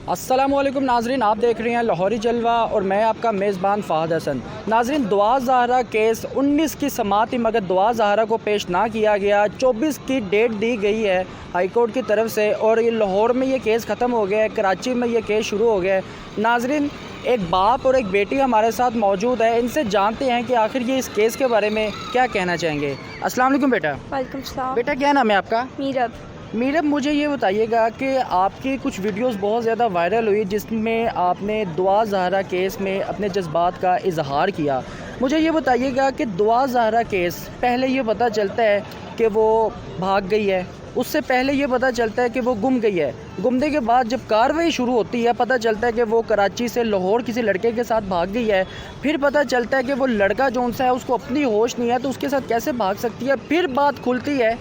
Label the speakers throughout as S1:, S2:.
S1: अस्सलामुअलैकुम नाजरीन, आप देख रहे हैं लाहौरी जलवा और मैं आपका मेज़बान फ़ाहद हसन। नाजरीन, दुआ ज़हरा केस 19 की समाअत थी मगर दुआ ज़हरा को पेश ना किया गया। 24 की डेट दी गई है हाई कोर्ट की तरफ से और ये लाहौर में ये केस ख़त्म हो गया है, कराची में ये केस शुरू हो गया है। नाजरीन, एक बाप और एक बेटी हमारे साथ मौजूद है, इनसे जानते हैं कि आखिर ये इस केस के बारे में क्या कहना चाहेंगे। अस्सलाम वालेकुम बेटा।
S2: वालेकुम सलाम।
S1: बेटा, क्या नाम है आपका?
S2: मीरब।
S1: मीरब, मुझे ये बताइएगा कि आपकी कुछ वीडियोस बहुत ज़्यादा वायरल हुई जिसमें आपने दुआ ज़हरा केस में अपने जज्बात का इजहार किया। मुझे ये बताइएगा कि दुआ ज़हरा केस पहले ये पता चलता है कि वो भाग गई है, उससे पहले ये पता चलता है कि वो गुम गई है, गुमने के बाद जब कार्रवाई शुरू होती है पता चलता है कि वो कराची से लाहौर किसी लड़के के साथ भाग गई है, फिर पता चलता है कि वो लड़का जौन सा है उसको अपनी होश नहीं है तो उसके साथ कैसे भाग सकती है। फिर बात खुलती है,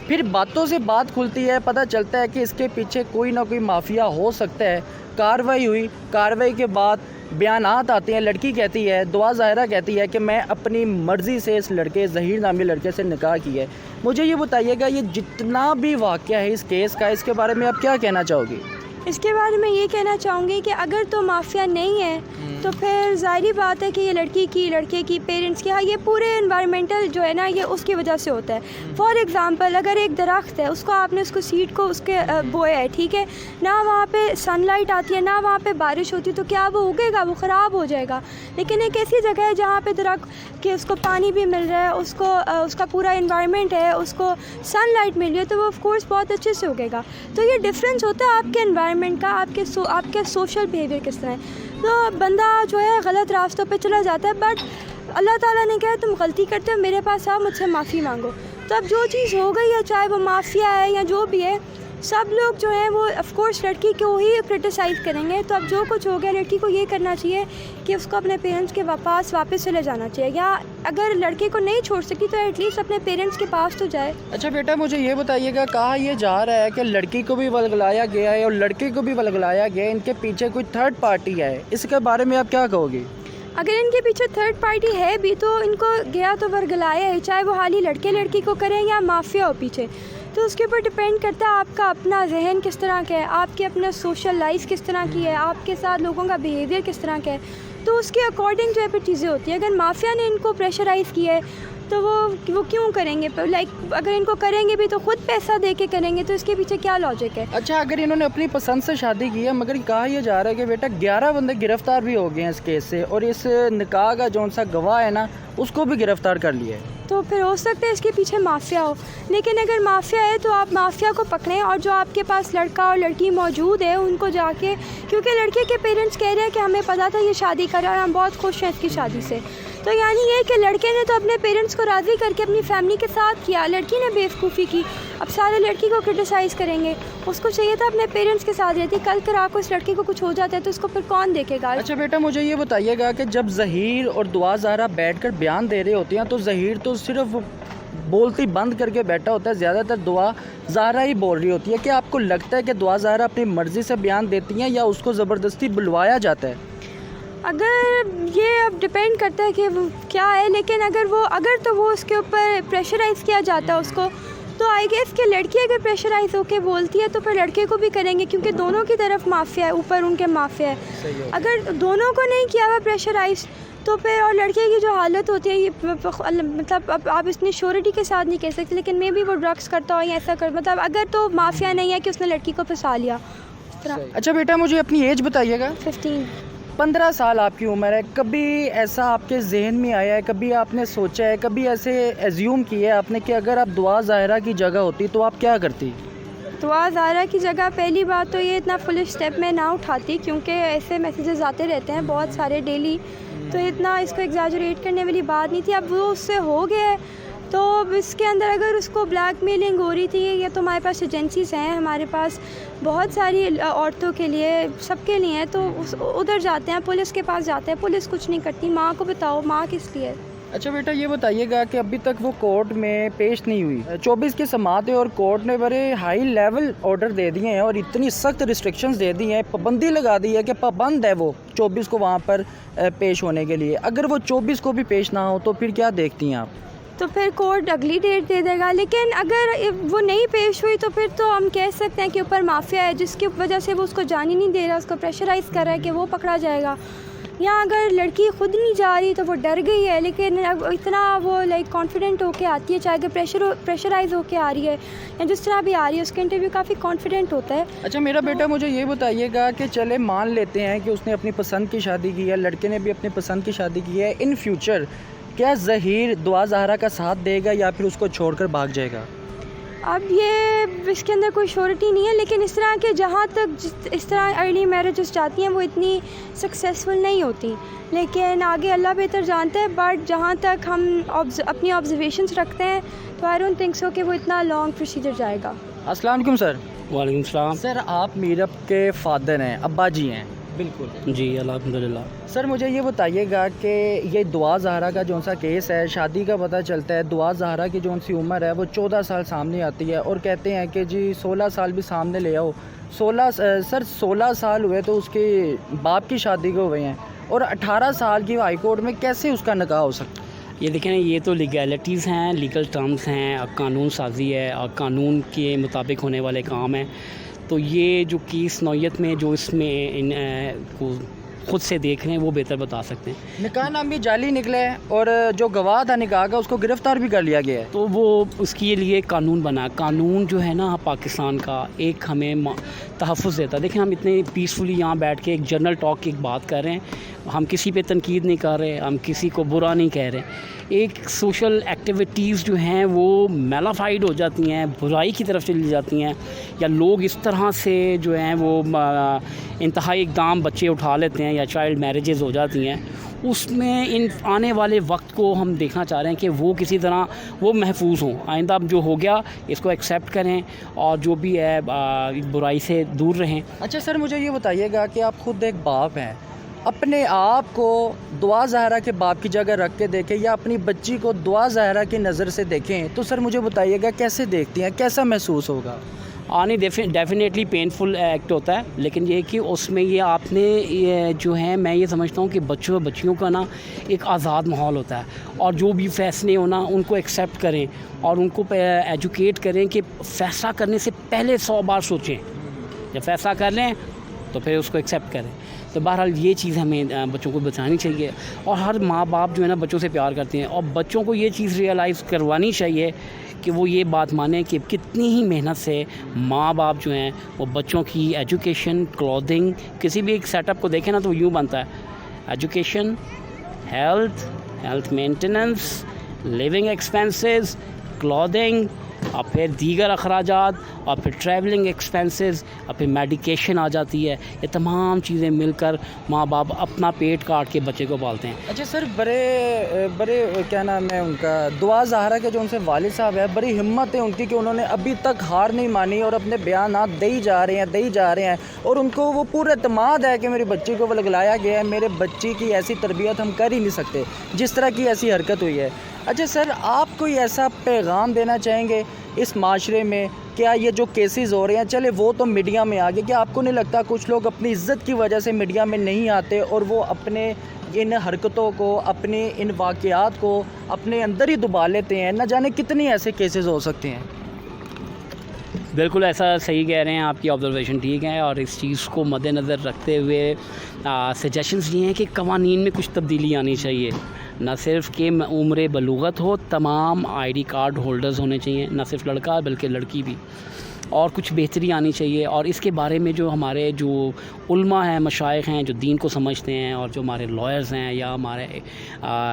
S1: फिर बातों से बात खुलती है, पता चलता है कि इसके पीछे कोई ना कोई माफिया हो सकता है। कार्रवाई हुई, कार्रवाई के बाद बयानात आते हैं, लड़की कहती है, दुआ ज़ाहिरा कहती है कि मैं अपनी मर्ज़ी से इस लड़के ज़हीर नामी लड़के से निकाह की है। मुझे ये बताइएगा, ये जितना भी वाक़या है इस केस का, इसके बारे में आप क्या कहना चाहोगी?
S2: इसके बारे में ये कहना चाहूँगी कि अगर तो माफिया नहीं है तो फिर ज़ाहिरी बात है कि ये लड़की की, लड़के की, पेरेंट्स की, हाँ, ये पूरे एनवायरमेंटल जो है ना ये उसकी वजह से होता है। फॉर एग्ज़ाम्पल, अगर एक दरख्त है उसको आपने उसको सीड को उसके बोया है, ठीक है ना, वहाँ पे सनलाइट आती है ना, वहाँ पे बारिश होती है, तो क्या वो उगेगा? वो ख़राब हो जाएगा। लेकिन एक ऐसी जगह है जहाँ पे दरख्त कि उसको पानी भी मिल रहा है, उसको उसका पूरा इन्वायरमेंट है, उसको सनलाइट मिल रही है, तो वो ऑफकोर्स बहुत अच्छे से उगेगा। तो ये डिफरेंस होता है आपके इन्वायरमेंट का, आपके सोशल बिहेवियर किस तरह है। तो बंदा जो है गलत रास्तों पे चला जाता है, बट अल्लाह ताला ने कहा तुम गलती करते हो, मेरे पास आओ, मुझसे माफ़ी मांगो। तो अब जो चीज़ हो गई है, चाहे वो माफिया है या जो भी है, सब लोग जो है वो ऑफकोर्स लड़की को ही क्रिटिसाइज़ करेंगे। तो अब जो कुछ हो गया, लड़की को ये करना चाहिए कि उसको अपने पेरेंट्स के पास वापस चले जाना चाहिए, या अगर लड़के को नहीं छोड़ सकी तो एटलीस्ट अपने पेरेंट्स के पास तो जाए।
S1: अच्छा बेटा, मुझे ये बताइएगा, कहा यह जा रहा है कि लड़की को भी वलगलाया गया है और लड़के को भी वलगलाया गया है, इनके पीछे कोई थर्ड पार्टी है, इसके बारे में आप क्या कहोगे?
S2: अगर इनके पीछे थर्ड पार्टी है भी तो इनको गया तो वर्गलाया है, चाहे वो हाल ही लड़के लड़की को करें या माफिया हो पीछे, तो उसके ऊपर डिपेंड करता है आपका अपना जहन किस तरह का है, आपकी अपना सोशल लाइफ किस तरह की है, आपके साथ लोगों का बिहेवियर किस तरह का है, तो उसके अकॉर्डिंग जो है फिर चीज़ें होती है। अगर माफिया ने इनको प्रेशराइज़ किया है तो वो क्यों करेंगे? लाइक अगर इनको करेंगे भी तो ख़ुद पैसा दे के करेंगे, तो इसके पीछे क्या लॉजिक है?
S1: अच्छा, अगर इन्होंने अपनी पसंद से शादी की है, मगर कहा यह जा रहा है कि बेटा 11 बंदे गिरफ्तार भी हो गए हैं इस केस से, और इस निकाह का जौन सा गवाह है ना उसको भी गिरफ्तार कर लिया है,
S2: तो फिर हो सकता है इसके पीछे माफिया हो। लेकिन अगर माफिया है तो आप माफिया को पकड़ें, और जो आपके पास लड़का और लड़की मौजूद है उनको जाके, क्योंकि लड़के के पेरेंट्स कह रहे हैं कि हमें पता था ये शादी कर रहा है और हम बहुत खुश हैं इसकी शादी से, तो यानी ये कि लड़के ने तो अपने पेरेंट्स को राज़ी करके अपनी फैमिली के साथ किया, लड़की ने बेवकूफ़ी की। अब सारे लड़की को क्रिटिसाइज़ करेंगे, उसको चाहिए था अपने पेरेंट्स के साथ रहती। कल कर आपको इस लड़के को कुछ हो जाता है तो उसको फिर कौन देखेगा?
S1: अच्छा बेटा, मुझे ये बताइएगा कि जब ज़हीर और दुआ ज़हरा बैठकर बयान दे रहे होते हैं तो ज़हीर तो सिर्फ बोलती बंद करके बैठा होता है, ज़्यादातर दुआ ज़हरा ही बोल रही होती है। क्या आपको लगता है कि दुआ ज़हरा अपनी मर्ज़ी से बयान देती हैं या उसको ज़बरदस्ती बुलवाया जाता है?
S2: अगर ये अब डिपेंड करता है कि वो क्या है, लेकिन अगर तो वो उसके ऊपर प्रेशराइज़ किया जाता है उसको, तो आई गेस कि लड़की अगर प्रेशराइज़ होकर बोलती है तो फिर लड़के को भी करेंगे, क्योंकि दोनों की तरफ माफिया है, ऊपर उनके माफिया है। अगर दोनों को नहीं किया हुआ प्रेशराइज़ तो फिर, और लड़के की जो हालत होती है ये मतलब अब आप इतनी श्योरिटी के साथ नहीं कह सकते, लेकिन मे बी वो ड्रग्स करता हो या ऐसा कर, मतलब अगर तो माफिया नहीं है कि उसने लड़की को फंसा लिया।
S1: अच्छा बेटा, मुझे अपनी एज बताइएगा। 15 साल आपकी उम्र है। कभी ऐसा आपके जहन में आया है, कभी आपने सोचा है, कभी ऐसे एज्यूम किया है आपने कि अगर आप दुआ ज़ाहिरा की जगह होती तो आप क्या करती?
S2: दुआ ज़ाहिरा की जगह पहली बात तो ये इतना फुल स्टेप में ना उठाती, क्योंकि ऐसे मैसेजेस आते रहते हैं बहुत सारे डेली, तो इतना इसको एग्जैजरेट करने वाली बात नहीं थी। अब वो उससे हो गया है, तो अब इसके अंदर अगर उसको ब्लैकमेलिंग हो रही थी, ये तो हमारे पास एजेंसीज़ हैं, हमारे पास बहुत सारी औरतों के लिए, सबके लिए हैं, तो उधर जाते हैं, पुलिस के पास जाते हैं, पुलिस कुछ नहीं करती। माँ को बताओ, माँ किस लिए?
S1: अच्छा बेटा, ये बताइएगा कि अभी तक वो कोर्ट में पेश नहीं हुई। 24 की समाअत है और कोर्ट ने बड़े हाई लेवल ऑर्डर दे दिए हैं और इतनी सख्त रिस्ट्रिक्शंस दे दी हैं, पाबंदी लगा दी है कि पाबंद है वो 24 को वहाँ पर पेश होने के लिए। अगर वो 24 को भी पेश ना हो तो फिर क्या देखती हैं आप?
S2: तो फिर कोर्ट अगली डेट दे देगा। लेकिन अगर वो नहीं पेश हुई तो फिर तो हम कह सकते हैं कि ऊपर माफिया है जिसकी वजह से वो उसको जाने नहीं दे रहा, उसको प्रेशराइज़ कर रहा है कि वो पकड़ा जाएगा। या अगर लड़की खुद नहीं जा रही तो वो डर गई है, लेकिन अब इतना वो लाइक कॉन्फिडेंट होके आती है, चाहे कि प्रेशराइज होके आ रही है या जिस तरह भी आ रही है, उसका इंटरव्यू काफ़ी कॉन्फिडेंट होता है।
S1: अच्छा मेरा बेटा, मुझे ये बताइएगा कि चले मान लेते हैं कि उसने अपनी पसंद की शादी की है, लड़के ने भी अपनी पसंद की शादी की है, इन फ्यूचर क्या ज़हीर दुआ ज़हरा का साथ देगा या फिर उसको छोड़कर भाग जाएगा?
S2: अब ये इसके अंदर कोई श्योरिटी नहीं है, लेकिन इस तरह के जहाँ तक इस तरह अर्ली मैरिजेस जाती हैं वो इतनी सक्सेसफुल नहीं होती, लेकिन आगे अल्लाह बेहतर जानते हैं। बट जहाँ तक हम अपनी ऑब्जर्वेशंस रखते हैं तो आई डोंट थिंक सो कि वो इतना लॉन्ग प्रोसीजर जाएगा।
S1: अस्सलाम वालेकुम सर।
S3: वालेकुम सलाम।
S1: सर आप मीरब के फादर हैं, अब्बा जी हैं?
S3: बिल्कुल जी, अल्हम्दुलिल्लाह।
S1: सर मुझे ये बताइएगा कि ये दुआ ज़हरा का जौन सा केस है, शादी का पता चलता है, दुआ ज़हरा की जौन सी उम्र है वो 14 साल सामने आती है और कहते हैं कि जी 16 साल भी सामने ले आओ। 16 साल हुए तो उसके बाप की शादी को हुए हैं और 18 साल की हाई कोर्ट में कैसे उसका निकाह हो सकता है?
S3: ये देखें, ये तो लीगैलिटीज़ हैं, लीगल टर्म्स हैं, कानून साजी है और कानून के मुताबिक होने वाले काम हैं। तो ये जो केस नौयत में जो इसमें इन को खुद से देख रहे हैं वो बेहतर बता सकते हैं।
S1: निकाह नामी जाली निकले और जो गवाह था निकाह का उसको गिरफ़्तार भी कर लिया गया है।
S3: तो वो उसके लिए कानून बना, कानून जो है ना पाकिस्तान का एक हमें तहफ़्फ़ुज़ देता है। देखें, हम इतने पीसफुली यहाँ बैठ के एक जनरल टॉक की एक बात कर रहे हैं, हम किसी पे तनकीद नहीं कर रहे, हम किसी को बुरा नहीं कह रहे। एक सोशल एक्टिविटीज़ जो हैं वो मेलाफाइड हो जाती हैं, बुराई की तरफ चली जाती हैं, या लोग इस तरह से जो हैं वो इंतहाई इक़दाम बच्चे उठा लेते हैं या चाइल्ड मैरिजेज़ हो जाती हैं। उसमें इन आने वाले वक्त को हम देखना चाह रहे हैं कि वो किसी तरह वो महफूज हों। आइंदा जो हो गया इसको एक्सेप्ट करें और जो भी है बुराई से दूर रहें।
S1: अच्छा सर मुझे ये बताइएगा कि आप ख़ुद एक बाप हैं, अपने आप को दुआ ज़हरा के बाप की जगह रख के देखें या अपनी बच्ची को दुआ ज़हरा की नज़र से देखें तो सर मुझे बताइएगा कैसे देखती हैं, कैसा महसूस होगा?
S3: नहीं, डेफिनेटली पेनफुल एक्ट होता है, लेकिन ये कि उसमें ये आपने ये जो है, मैं ये समझता हूँ कि बच्चों बच्चियों का ना एक आज़ाद माहौल होता है और जो भी फ़ैसले हो ना उनको एक्सेप्ट करें और उनको एजुकेट करें कि फ़ैसला करने से पहले 100 बार सोचें, जब फ़ैसला कर लें तो फिर उसको एक्सेप्ट करें। तो बहरहाल ये चीज़ हमें बच्चों को बतानी चाहिए और हर माँ बाप जो है ना बच्चों से प्यार करते हैं और बच्चों को ये चीज़ रियलाइज़ करवानी चाहिए कि वो ये बात माने कि कितनी ही मेहनत से माँ बाप जो हैं वो बच्चों की एजुकेशन, क्लॉथिंग, किसी भी एक सेटअप को देखें ना तो यूँ बनता है education, health maintenance, living expenses, clothing और फिर दीगर अखराजात और फिर ट्रैवलिंग एक्सपेंसेस और फिर मेडिकेशन आ जाती है। ये तमाम चीज़ें मिलकर माँ बाप अपना पेट काट के बच्चे को पालते हैं।
S1: अच्छा सर, बड़े क्या नाम है उनका, दुआ ज़हरा के जो उनसे वालिद साहब है, बड़ी हिम्मत है उनकी कि उन्होंने अभी तक हार नहीं मानी और अपने बयानात दे ही जा रहे हैं और उनको वो पूरा एतमाद है कि मेरी बच्ची को वलगलाया गया है, मेरे बच्ची की ऐसी तरबियत हम कर ही नहीं सकते जिस तरह की ऐसी हरकत हुई है। अच्छा सर, आप कोई ऐसा पैगाम देना चाहेंगे इस माशरे में? क्या ये जो केसेस हो रहे हैं, चले वो तो मीडिया में आ गए, क्या आपको नहीं लगता कुछ लोग अपनी इज़्ज़त की वजह से मीडिया में नहीं आते और वो अपने इन हरकतों को, अपने इन वाक़यात को अपने अंदर ही दबा लेते हैं? न जाने कितने ऐसे केसेस हो सकते हैं।
S3: बिल्कुल ऐसा सही कह रहे हैं, आपकी ऑब्जर्वेशन ठीक है और इस चीज़ को मद्देनज़र रखते हुए सजेशंस ये हैं कि कवानीन में कुछ तब्दीली आनी चाहिए। न सिर्फ कि उम्र बलूगत हो, तमाम आईडी कार्ड होल्डर्स होने चाहिए, न सिर्फ लड़का बल्कि लड़की भी, और कुछ बेहतरी आनी चाहिए। और इसके बारे में जो हमारे जो उल्मा हैं, मशाइख हैं, जो दीन को समझते हैं और जो हमारे लॉयर्स हैं या हमारे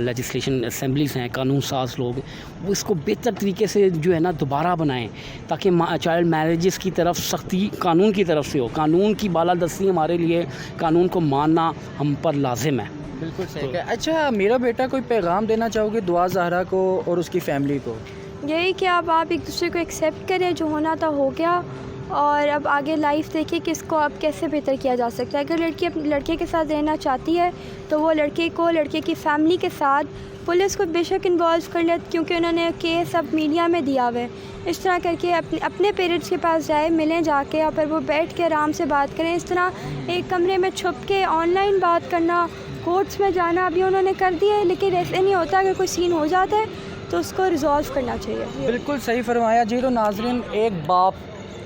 S3: लेजिस्लेशन असेंबलीज़ हैं, कानून साज लोग, वो इसको बेहतर तरीके से जो है ना दोबारा बनाएं ताकि चाइल्ड मैरिजेस की तरफ सख्ती कानून की तरफ से हो। कानून की बालादस्ती हमारे लिए, कानून को मानना हम पर लाजिम है।
S1: बिल्कुल सही है। अच्छा मेरा बेटा, कोई पैगाम देना चाहोगे दुआ ज़हरा को और उसकी फ़ैमिली को?
S2: यही कि आप एक दूसरे को एक्सेप्ट करें, जो होना था हो गया और अब आगे लाइफ देखिए कि इसको अब कैसे बेहतर किया जा सकता है। अगर लड़की अपने लड़के के साथ रहना चाहती है तो वो लड़के को लड़के की फ़ैमिली के साथ, पुलिस को बेशक इन्वॉल्व कर ले क्योंकि उन्होंने केस अब मीडिया में दिया हुआ है। इस तरह करके अपने पेरेंट्स के पास जाए, मिलें जाके और फिर वो बैठ के आराम से बात करें। इस तरह एक कमरे में छुप के ऑनलाइन बात करना, कोर्ट्स में जाना अभी उन्होंने कर दिया है, लेकिन ऐसे नहीं होता। अगर कोई सीन हो जाता है तो उसको रिजॉल्व करना चाहिए।
S1: बिल्कुल सही फरमाया जी। तो नाजरीन, एक बाप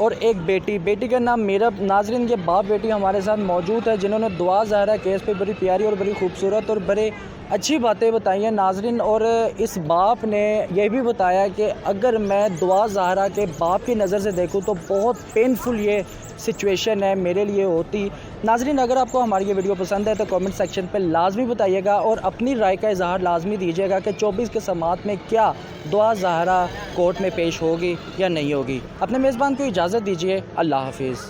S1: और एक बेटी का नाम मेरा, नाजरीन ये बाप बेटी हमारे साथ मौजूद है जिन्होंने दुआ ज़हरा केस पे बड़ी प्यारी और बड़ी खूबसूरत और बड़े अच्छी बातें बताई हैं नाजरीन। और इस बाप ने यह भी बताया कि अगर मैं दुआ ज़हरा के बाप की नज़र से देखूं तो बहुत पेनफुल ये सिचुएशन है मेरे लिए होती। नाजरीन, अगर आपको हमारी ये वीडियो पसंद है तो कमेंट सेक्शन पे लाजमी बताइएगा और अपनी राय का इजहार लाजमी दीजिएगा कि 24 के समात में क्या दुआ ज़हरा कोर्ट में पेश होगी या नहीं होगी। अपने मेज़बान को इजाज़त दीजिए। अल्लाह हाफिज़।